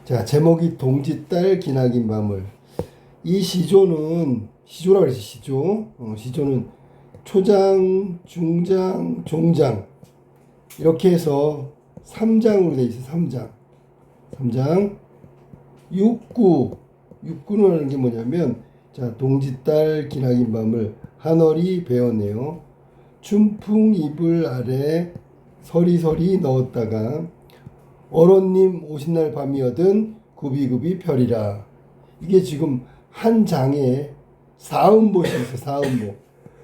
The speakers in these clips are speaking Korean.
자, 제목이 동짓달 기나긴 밤을. 이 시조라고 그랬지, 시조는 초장, 중장, 종장. 이렇게 해서 3장으로 돼 있어, 3장. 3장. 육구는 하는 게 뭐냐면, 자, 동짓달 기나긴 밤을 하늘이 베었네요. 춘풍 이불 아래 서리서리 넣었다가 어른님 오신 날 밤이어든 굽이굽이 펴리라. 이게 지금 한 장에 사음보시 있어.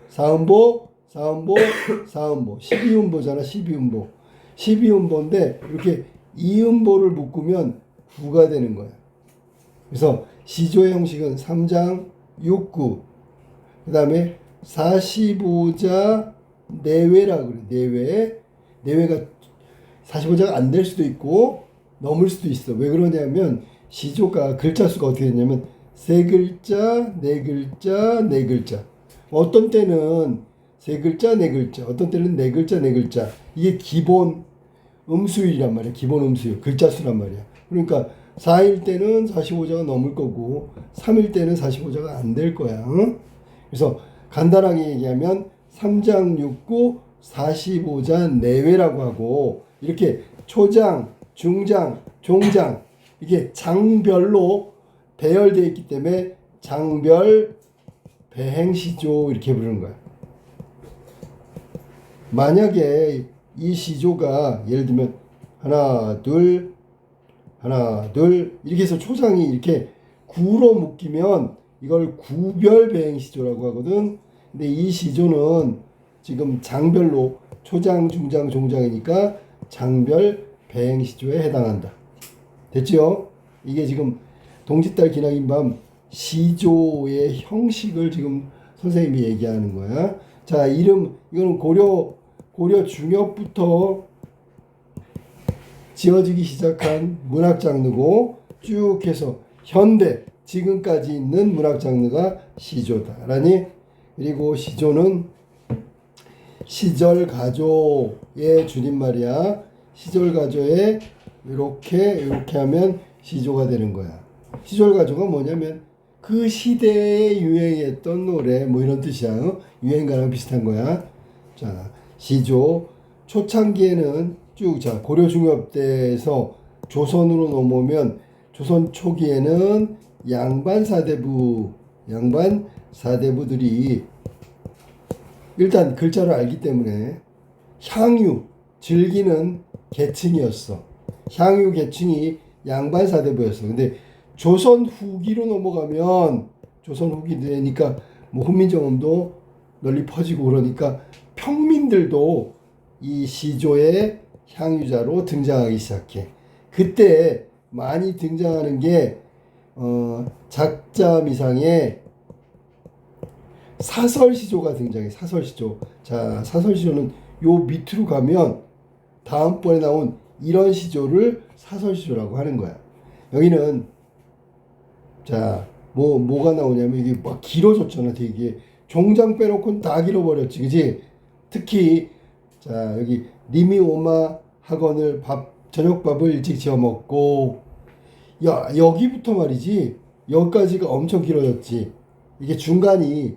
사음보. 12음보잖아. 12음보. 12음보인데 이렇게 이음보를 묶으면 구가 되는 거야. 그래서 시조의 형식은 3장 6구. 그 다음에 45자 내외라고 그래. 내외가 45자가 안 될 수도 있고 넘을 수도 있어. 왜 그러냐면 시조가 글자 수가 어떻게 되냐면 세 글자, 네 글자, 네 글자. 어떤 때는 세 글자, 네 글자, 어떤 때는 네 글자, 네 글자. 이게 기본 음수율이란 말이야. 기본 음수율, 글자 수란 말이야. 그러니까 4일 때는 45자가 넘을 거고 3일 때는 45자가 안 될 거야. 응? 그래서 간단하게 얘기하면 3장 6구 45자 내외라고 하고, 이렇게 초장, 중장, 종장, 이게 장별로 배열되어 있기 때문에 장별 배행시조 이렇게 부르는 거야. 만약에 이 시조가 예를 들면 하나 둘 이렇게 해서 초장이 이렇게 구로 묶이면 이걸 구별 배행시조라고 하거든. 근데 이 시조는 지금 장별로 초장, 중장, 종장이니까 장별 배행시조에 해당한다. 됐죠? 이게 지금 동짓달 기나긴 밤 시조의 형식을 지금 선생님이 얘기하는 거야. 자, 이거는 고려 중엽부터 지어지기 시작한 문학 장르고 쭉 해서 현대 지금까지 있는 문학 장르가 시조다라니. 그리고 시조는 시절 가조의 줄임말이야. 시절 가조에 이렇게 하면 시조가 되는 거야. 시절 가조가 뭐냐면 그 시대에 유행했던 노래 뭐 이런 뜻이야. 유행가랑 비슷한 거야. 자, 시조 초창기에는 쭉, 자, 고려 중엽 때에서 조선으로 넘어오면 조선 초기에는 양반 사대부들이 일단 글자를 알기 때문에 향유 즐기는 계층이었어. 향유 계층이 양반 사대부였어. 근데 조선 후기로 넘어가면, 조선 후기 되니까 뭐 훈민정음도 널리 퍼지고 그러니까 평민들도 이 시조의 향유자로 등장하기 시작해. 그때 많이 등장하는 게 작자미상의 사설시조가 등장해. 사설시조. 자, 사설시조는 요 밑으로 가면 다음번에 나온 이런 시조를 사설시조라고 하는 거야. 여기는, 자, 뭐가 나오냐면 이게 막 길어졌잖아. 되게 종장 빼놓고는 다 길어버렸지, 그지? 특히 자, 여기 님이 오마 학원을 저녁밥을 일찍 지어 먹고, 야, 여기부터 말이지. 여기까지가 엄청 길어졌지. 이게 중장이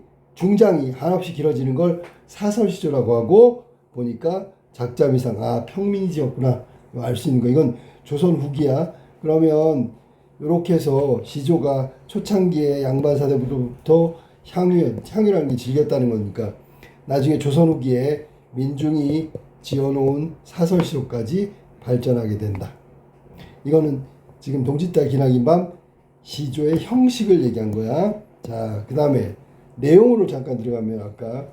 한없이 길어지는 걸 사설시조라고 하고, 보니까 작자미상, 아, 평민이 지었구나 알 수 있는 거. 이건 조선 후기야. 그러면 이렇게 해서 시조가 초창기에 양반사대부터 향유라는 게 즐겼다는 거니까 나중에 조선 후기에 민중이 지어놓은 사설시조까지 발전하게 된다. 이거는 지금 동짓달 기나긴 밤 시조의 형식을 얘기한 거야. 자, 그 다음에 내용으로 잠깐 들어가면, 아까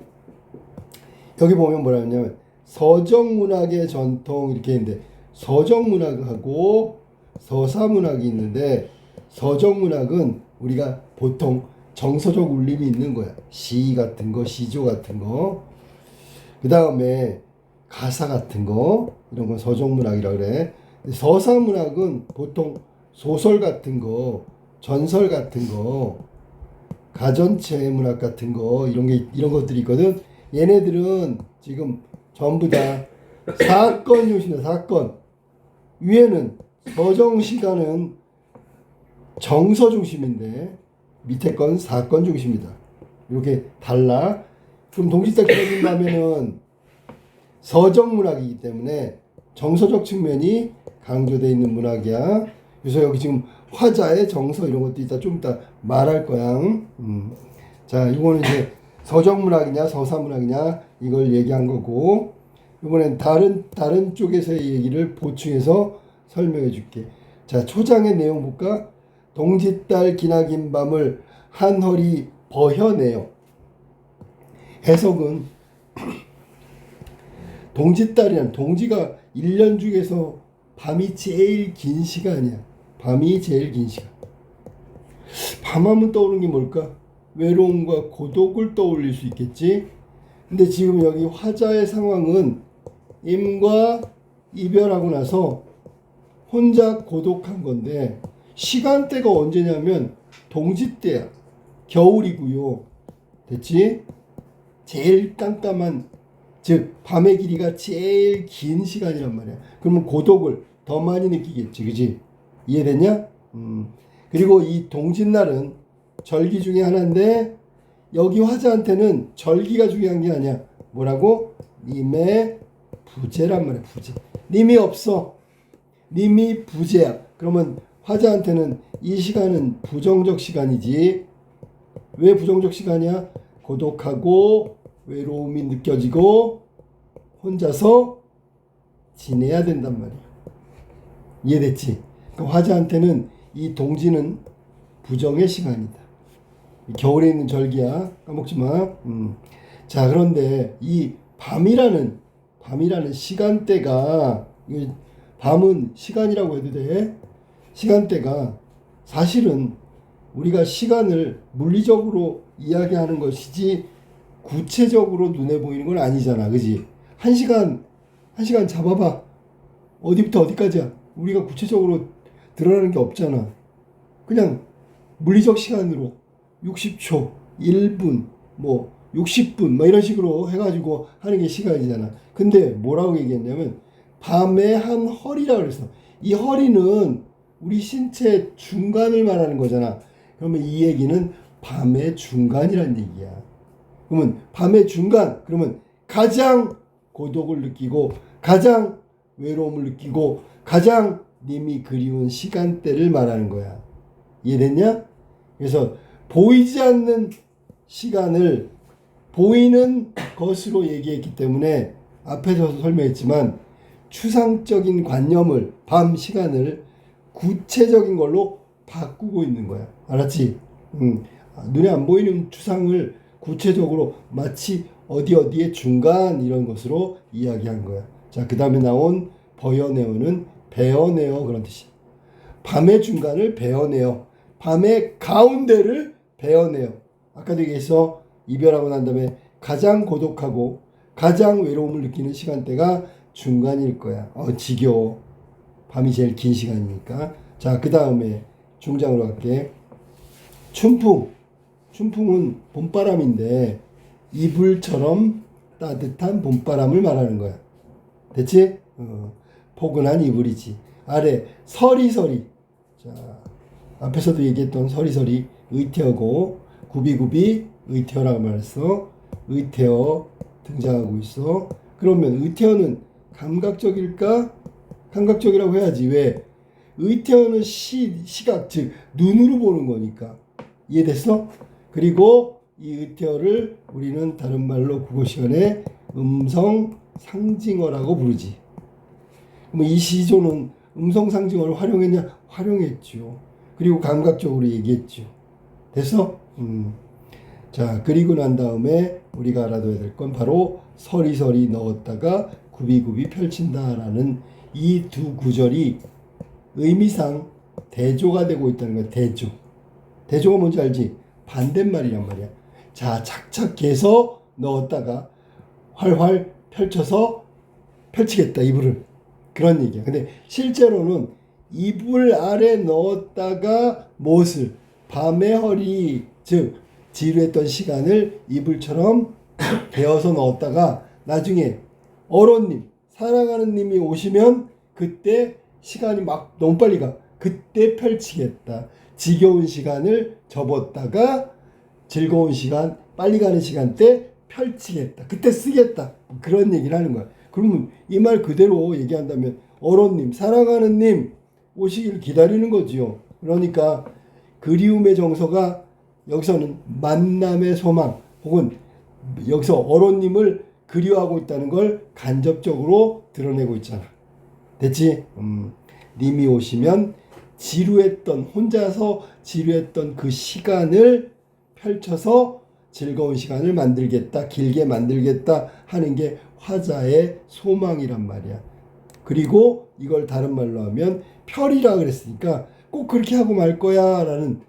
여기 보면 뭐라 했냐면 서정문학의 전통 이렇게 있는데, 서정문학하고 서사문학이 있는데, 서정문학은 우리가 보통 정서적 울림이 있는 거야. 시 같은 거, 시조 같은 거. 그 다음에 가사 같은 거, 이런 건 서정문학이라 그래. 서사문학은 보통 소설 같은 거, 전설 같은 거, 가전체 문학 같은 거, 이런 것들이 있거든. 얘네들은 지금 전부 다 사건 중심이야. 사건. 위에는 서정시가는 정서 중심인데 밑에 건 사건 중심이다. 이렇게 달라. 그럼 동짓달 기록인다면은 서적 문학이기 때문에 정서적 측면이 강조되어 있는 문학이야. 그래서 여기 지금 화자의 정서 이런 것도 이따 좀 이따 말할 거야. 자, 이거는 이제 서적 문학이냐 서사 문학이냐 이걸 얘기한 거고, 이번엔 다른 쪽에서의 얘기를 보충해서 설명해 줄게. 자, 초장의 내용 볼까? 동짓달 기나긴 밤을 한허리 버혀내요. 해석은 동짓달이란 동지가 1년 중에서 밤이 제일 긴 시간이야. 밤이 제일 긴 시간. 밤하면 떠오르는 게 뭘까? 외로움과 고독을 떠올릴 수 있겠지. 근데 지금 여기 화자의 상황은 임과 이별하고 나서 혼자 고독한 건데, 시간대가 언제냐면 동짓대야. 겨울이고요. 됐지? 제일 깜깜한, 즉 밤의 길이가 제일 긴 시간이란 말이야. 그러면 고독을 더 많이 느끼겠지, 그지? 이해됐냐? 그리고 이 동짓날은 절기 중에 하나인데, 여기 화자한테는 절기가 중요한 게 아니야. 뭐라고? 님의 부재란 말이야. 부재. 님이 없어. 님이 부재야. 그러면 화자한테는 이 시간은 부정적 시간이지. 왜 부정적 시간이야? 고독하고 외로움이 느껴지고 혼자서 지내야 된단 말이야. 이해됐지? 그러니까 화자한테는 이 동지는 부정의 시간이다. 겨울에 있는 절기야. 까먹지 마. 자, 그런데 이 밤이라는 시간대가, 밤은 시간이라고 해도 돼. 시간대가 사실은 우리가 시간을 물리적으로 이야기하는 것이지 구체적으로 눈에 보이는 건 아니잖아. 그지? 한 시간 잡아봐. 어디부터 어디까지야? 우리가 구체적으로 드러나는 게 없잖아. 그냥 물리적 시간으로 60초, 1분, 뭐 60분 뭐 이런 식으로 해가지고 하는 게 시간이잖아. 근데 뭐라고 얘기했냐면 밤의 한 허리라고 그랬어. 이 허리는 우리 신체 중간을 말하는 거잖아. 그러면 이 얘기는 밤의 중간이란 얘기야. 그러면 밤의 중간, 그러면 가장 고독을 느끼고 가장 외로움을 느끼고 가장 님이 그리운 시간대를 말하는 거야. 이해됐냐? 그래서 보이지 않는 시간을 보이는 것으로 얘기했기 때문에 앞에서 설명했지만 추상적인 관념을, 밤 시간을 구체적인 걸로 바꾸고 있는 거야. 알았지? 눈에 안 보이는 추상을 구체적으로 마치 어디의 중간 이런 것으로 이야기한 거야. 자, 그 다음에 나온 버여내어는 베어내어 그런 뜻이야. 밤의 중간을 베어내어, 밤의 가운데를 베어내어. 아까도 얘기했어. 이별하고 난 다음에 가장 고독하고 가장 외로움을 느끼는 시간대가 중간일 거야. 지겨워. 밤이 제일 긴 시간이니까. 자, 그 다음에 중장으로 갈게. 춘풍은 봄바람인데 이불처럼 따뜻한 봄바람을 말하는 거야. 됐지? 포근한 이불이지. 아래 서리서리. 자, 앞에서도 얘기했던 서리서리 의태어고, 구비구비 의태어라고 말했어. 의태어 등장하고 있어. 그러면 의태어는 감각적일까? 감각적이라고 해야지. 왜? 의태어는 시각, 즉 눈으로 보는 거니까. 이해됐어? 그리고 이 의태어를 우리는 다른 말로 국어 시간에 음성 상징어라고 부르지. 그럼 이 시조는 음성 상징어를 활용했냐? 활용했죠. 그리고 감각적으로 얘기했죠. 됐어? 자, 그리고 난 다음에 우리가 알아둬야 될 건 바로 서리서리 넣었다가 구비구비 펼친다라는 이 두 구절이 의미상 대조가 되고 있다는 거야. 대조가 뭔지 알지? 반대말이란 말이야. 자, 착착해서 넣었다가 활활 펼쳐서 펼치겠다, 이불을. 그런 얘기야. 근데 실제로는 이불 아래 넣었다가 무엇을? 밤의 허리, 즉 지루했던 시간을 이불처럼 베어서 넣었다가 나중에 어른님, 사랑하는 님이 오시면 그때 시간이 막 너무 빨리 가. 그때 펼치겠다. 지겨운 시간을 접었다가 즐거운 시간, 빨리 가는 시간 때 펼치겠다. 그때 쓰겠다. 그런 얘기를 하는 거야. 그러면 이 말 그대로 얘기한다면 어른님, 사랑하는 님 오시길 기다리는 거지요. 그러니까 그리움의 정서가 여기서는 만남의 소망 혹은 여기서 어른님을 그리워하고 있다는 걸 간접적으로 드러내고 있잖아. 됐지? 님이 오시면 혼자서 지루했던 그 시간을 펼쳐서 즐거운 시간을 만들겠다, 길게 만들겠다 하는 게 화자의 소망이란 말이야. 그리고 이걸 다른 말로 하면 별이라 그랬으니까 꼭 그렇게 하고 말 거야 라는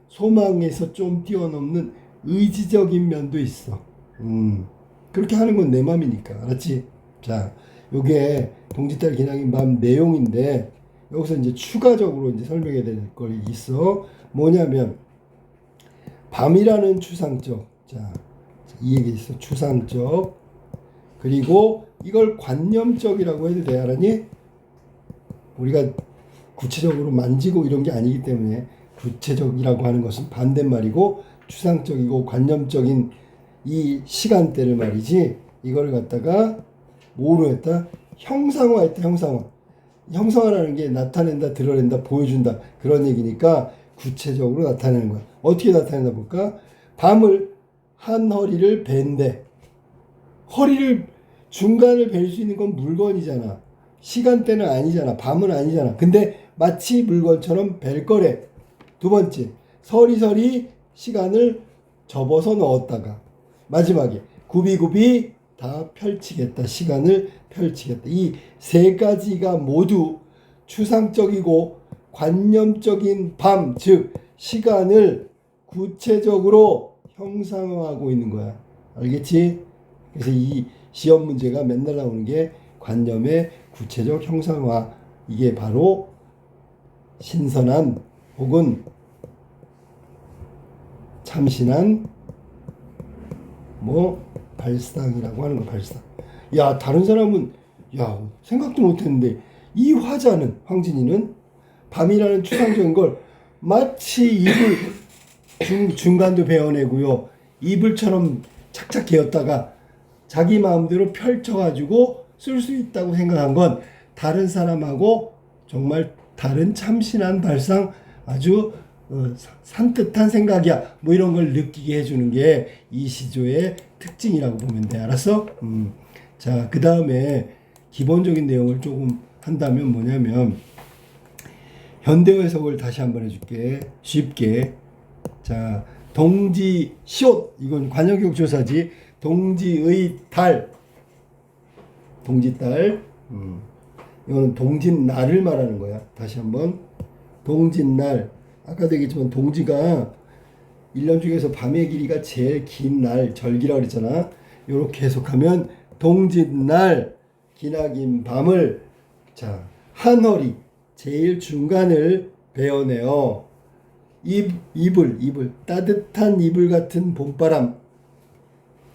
소망에서 좀 뛰어넘는 의지적인 면도 있어. 그렇게 하는 건 내 맘이니까. 알았지? 자, 요게 동짓달 기나긴 밤 내용인데 여기서 이제 추가적으로 이제 설명해야 될 걸 있어. 뭐냐면 밤이라는 추상적. 자, 이 얘기 있어. 추상적. 그리고 이걸 관념적이라고 해도 돼. 알았니? 우리가 구체적으로 만지고 이런 게 아니기 때문에 구체적이라고 하는 것은 반대말이고 추상적이고 관념적인 이 시간대를 말이지. 이걸 갖다가 뭐로 했다? 형상화했다. 형상화. 형상화라는 게 나타낸다, 드러낸다, 보여준다 그런 얘기니까 구체적으로 나타내는 거야. 어떻게 나타내나 볼까? 밤을 한 허리를 벤데 허리를 중간을 벨 수 있는 건 물건이잖아. 시간대는 아니잖아. 밤은 아니잖아. 근데 마치 물건처럼 벨 거래. 두 번째, 서리서리 시간을 접어서 넣었다가 마지막에 굽이굽이 다 펼치겠다. 시간을 펼치겠다. 이 세 가지가 모두 추상적이고 관념적인 밤, 즉 시간을 구체적으로 형상화하고 있는 거야. 알겠지? 그래서 이 시험 문제가 맨날 나오는 게 관념의 구체적 형상화. 이게 바로 신선한 혹은 참신한 발상이라고 하는 거. 발상. 야, 다른 사람은 생각도 못했는데 이 화자는 황진이는 밤이라는 추상적인 걸 마치 이불 중간도 베어내고요. 이불처럼 착착 개었다가 자기 마음대로 펼쳐가지고 쓸 수 있다고 생각한 건 다른 사람하고 정말 다른 참신한 발상, 아주 산뜻한 생각이야. 이런 걸 느끼게 해주는 게 이 시조의 특징이라고 보면 돼. 알았어? 자, 그 다음에 기본적인 내용을 조금 한다면 뭐냐면 현대어 해석을 다시 한번 해줄게. 쉽게. 자, 동지 시옷, 이건 관형격 조사지. 동지의 달, 동짓달. 이거는 동짓날을 말하는 거야. 다시 한번. 동짓날. 아까도 얘기했지만 동지가 1년 중에서 밤의 길이가 제일 긴 날, 절기라고 그랬잖아. 요렇게 해석하면 동짓날, 기나긴 밤을, 자, 한 허리, 제일 중간을 베어내어 이불, 따뜻한 이불 같은 봄바람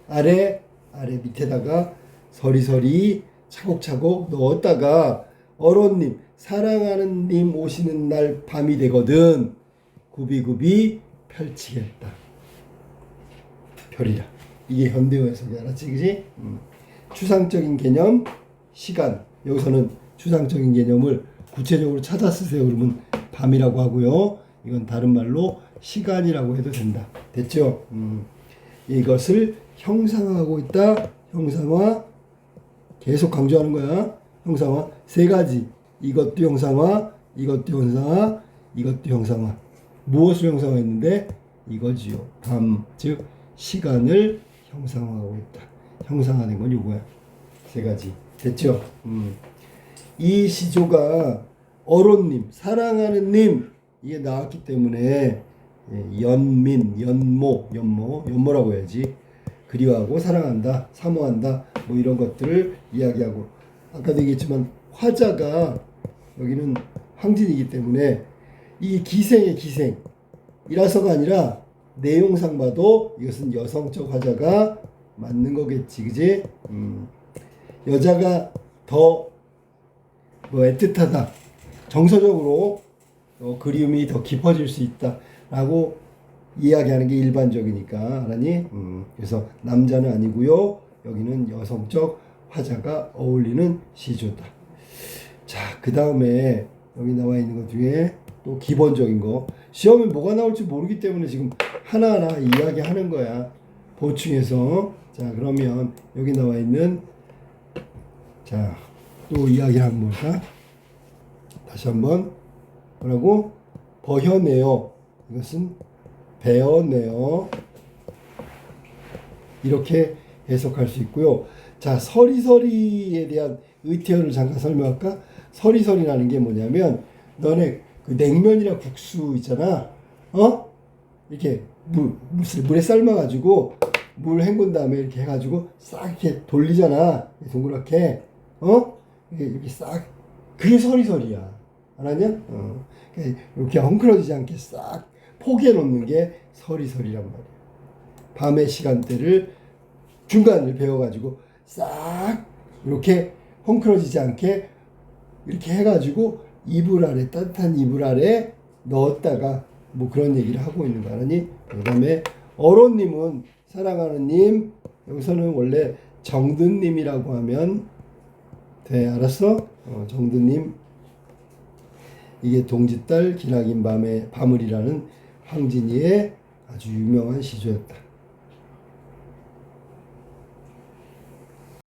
아래 밑에다가 서리서리 차곡차곡 넣었다가 어른님, 사랑하는 님 오시는 날 밤이 되거든 굽이굽이 펼치겠다. 별이라. 이게 현대어 해석이. 알았지? 그지? 추상적인 개념, 시간. 여기서는 추상적인 개념을 구체적으로 찾아 쓰세요. 그러면 밤이라고 하고요. 이건 다른 말로 시간이라고 해도 된다. 됐죠? 이것을 형상화하고 있다. 형상화. 계속 강조하는 거야. 형상화. 세 가지. 이것도 형상화, 이것도 형상화, 이것도 형상화. 무엇을 형상화했는데? 이거지요. 밤, 즉 시간을 형상화하고 있다. 형상화된 건 이거야. 세 가지. 됐죠? 이 시조가 어른님, 사랑하는 님 이게 나왔기 때문에 연모라고 해야지. 그리워하고 사랑한다, 사모한다, 이런 것들을 이야기하고, 아까도 얘기했지만 화자가 여기는 황진이기 때문에 이 기생의 기생이라서가 아니라 내용상 봐도 이것은 여성적 화자가 맞는 거겠지, 그지? 여자가 더 애틋하다, 정서적으로 그리움이 더 깊어질 수 있다라고 이야기하는 게 일반적이니까 알았니? 그래서 남자는 아니고요. 여기는 여성적 화자가 어울리는 시조다. 자, 그 다음에 여기 나와 있는 것 중에 또 기본적인 거 시험에 뭐가 나올지 모르기 때문에 지금 하나하나 이야기하는 거야. 보충해서. 자, 그러면 여기 나와 있는 자, 또 이야기를 한번 볼까? 다시 한번 뭐라고? 버혀내어. 이것은 베어내어. 이렇게 해석할 수 있고요. 자, 서리서리에 대한 의태어를 잠깐 설명할까? 서리서리라는 게 뭐냐면 너네 그 냉면이랑 국수 있잖아. 이렇게 물에 삶아가지고 물 헹군 다음에 이렇게 해가지고 싹 이렇게 돌리잖아. 동그랗게. 이렇게 싹. 그게 서리서리야. 알았냐? 이렇게 헝클어지지 않게 싹 포개 놓는 게 서리서리란 말이야. 밤의 시간대를 중간을 베어가지고 싹 이렇게 헝클어지지 않게 이렇게 해가지고 이불 아래 따뜻한 이불 아래 넣었다가 뭐 그런 얘기를 하고 있는 거 아니니? 그 다음에 어론님은 사랑하는 님 여기서는 원래 정든님이라고 하면 돼. 알았어? 정든님 이게 동짓달 기나긴 밤의 밤을이라는 황진이의 아주 유명한 시조였다.